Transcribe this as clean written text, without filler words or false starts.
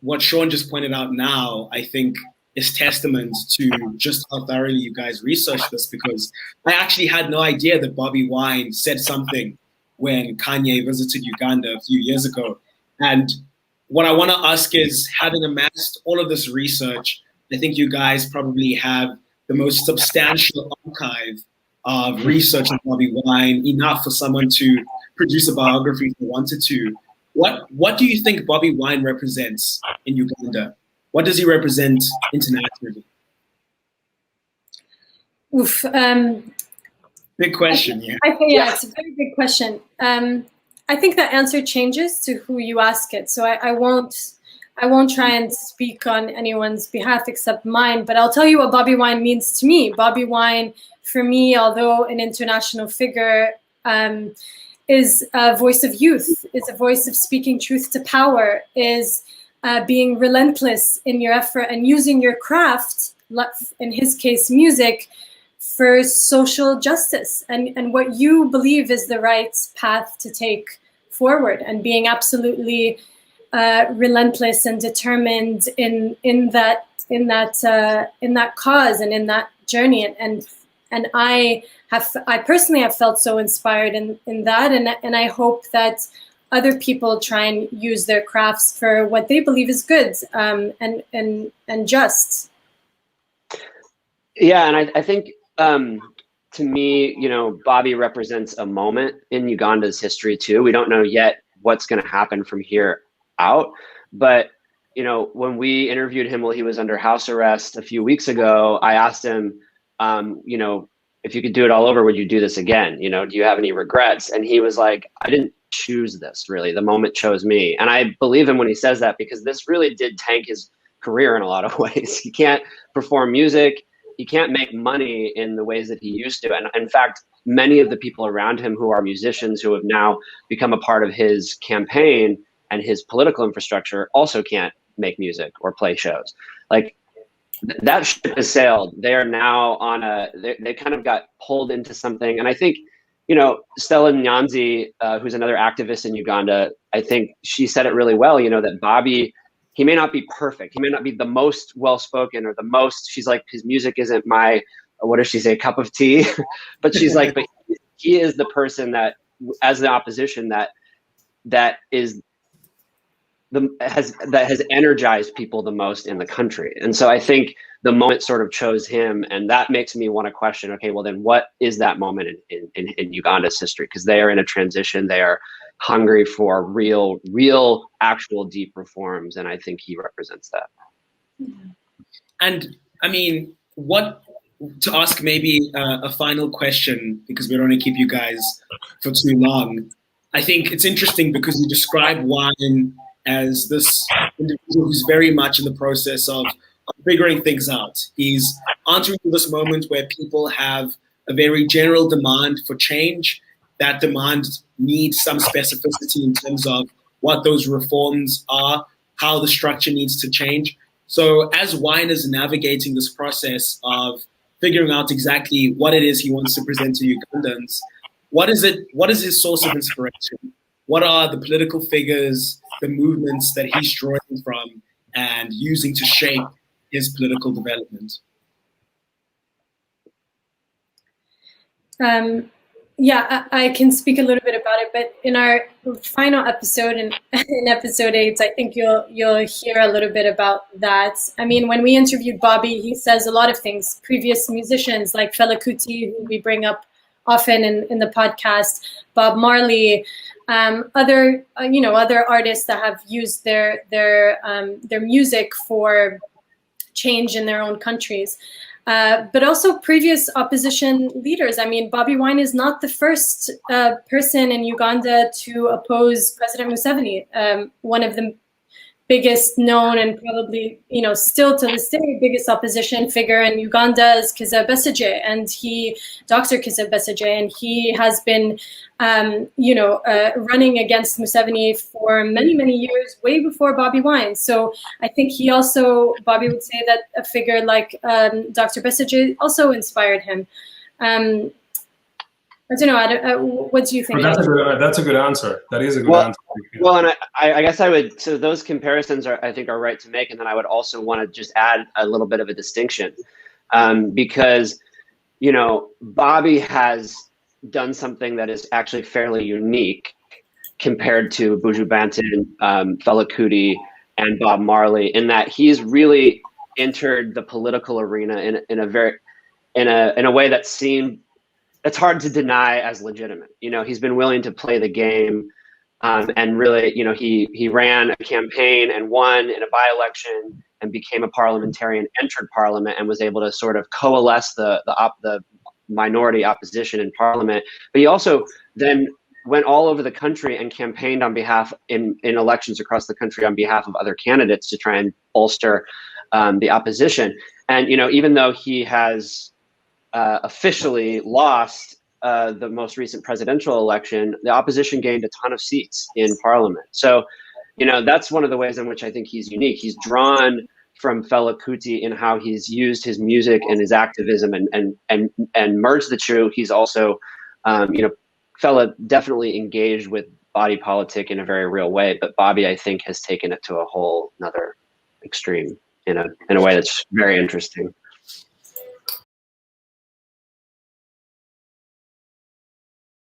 what Sean just pointed out now, I think, is testament to just how thoroughly you guys researched this, because I actually had no idea that Bobi Wine said something when Kanye visited Uganda a few years ago. And what I want to ask is, having amassed all of this research, I think you guys probably have the most substantial archive of research on Bobi Wine, enough for someone to produce a biography if they wanted to. What do you think Bobi Wine represents in Uganda? What does he represent internationally? Oof. Big question, yeah. Yeah, it's a very big question. I think that answer changes to who you ask it. So I won't try and speak on anyone's behalf except mine, but I'll tell you what Bobi Wine means to me. Bobi Wine, for me, although an international figure, is a voice of youth, is a voice of speaking truth to power, is being relentless in your effort and using your craft, in his case, music, for social justice and what you believe is the right path to take forward, and being absolutely relentless and determined in that cause and in that journey. And I personally have felt so inspired in that, and I hope that other people try and use their crafts for what they believe is good and just. Yeah, and I think to me, Bobi represents a moment in Uganda's history too. We don't know yet what's going to happen from here out, but when we interviewed him while he was under house arrest a few weeks ago, I asked him, if you could do it all over, would you do this again? Do you have any regrets? And he was like, I didn't choose this, really. The moment chose me. And I believe him when he says that, because this really did tank his career in a lot of ways. He can't perform music. He can't make money in the ways that he used to. And in fact, many of the people around him who are musicians who have now become a part of his campaign and his political infrastructure also can't make music or play shows. Like, that ship has sailed. They are now on they kind of got pulled into something. And I think, Stella Nyanzi, who's another activist in Uganda, I think she said it really well, that Bobi, he may not be perfect. He may not be the most well-spoken or the most, she's like, his music isn't my, what does she say, cup of tea? But she's like, but he is the person that, as the opposition, that has energized people the most in the country. And so I think the moment sort of chose him, and that makes me want to question, okay, well then what is that moment in Uganda's history? Because they are in a transition, they are hungry for real, actual deep reforms, and I think he represents that. And I mean, to ask maybe a final question, because we don't want to keep you guys for too long. I think it's interesting because you describe Wine as this individual who's very much in the process of figuring things out. He's entering this moment where people have a very general demand for change. That demand needs some specificity in terms of what those reforms are, how the structure needs to change. So as Wine is navigating this process of figuring out exactly what it is he wants to present to Ugandans, what is his source of inspiration? What are the political figures, the movements that he's drawing from and using to shape his political development? Yeah, I can speak a little bit about it, but in our final episode, in episode 8, I think you'll hear a little bit about that. I mean, when we interviewed Bobi, he says a lot of things. Previous musicians like Fela Kuti, who we bring up often in the podcast, Bob Marley, other artists that have used their music for change in their own countries. But also previous opposition leaders. I mean, Bobi Wine is not the first person in Uganda to oppose President Museveni. One of the biggest known and probably, still to this day, biggest opposition figure in Uganda is Dr. Kizza Besigye, and he has been, running against Museveni for many, many years, way before Bobi Wine. So I think Bobi would say that a figure like Dr. Besigye also inspired him. I don't know. What do you think? That's a good answer. That is a good answer. Well, and I guess I would. So those comparisons I think are right to make, and then I would also want to just add a little bit of a distinction, because Bobi has done something that is actually fairly unique compared to Buju Banton, Fela Kuti, and Bob Marley, in that he's really entered the political arena in a way that seemed. It's hard to deny as legitimate. He's been willing to play the game, and really, he ran a campaign and won in a by-election and became a parliamentarian, entered parliament, and was able to sort of coalesce the minority opposition in parliament. But he also then went all over the country and campaigned on behalf in elections across the country on behalf of other candidates to try and bolster the opposition. And even though he has officially lost the most recent presidential election, the opposition gained a ton of seats in parliament. So, that's one of the ways in which I think he's unique. He's drawn from Fela Kuti in how he's used his music and his activism and merged the two. He's also, Fela definitely engaged with body politic in a very real way, but Bobi, I think, has taken it to a whole another extreme in a way that's very interesting.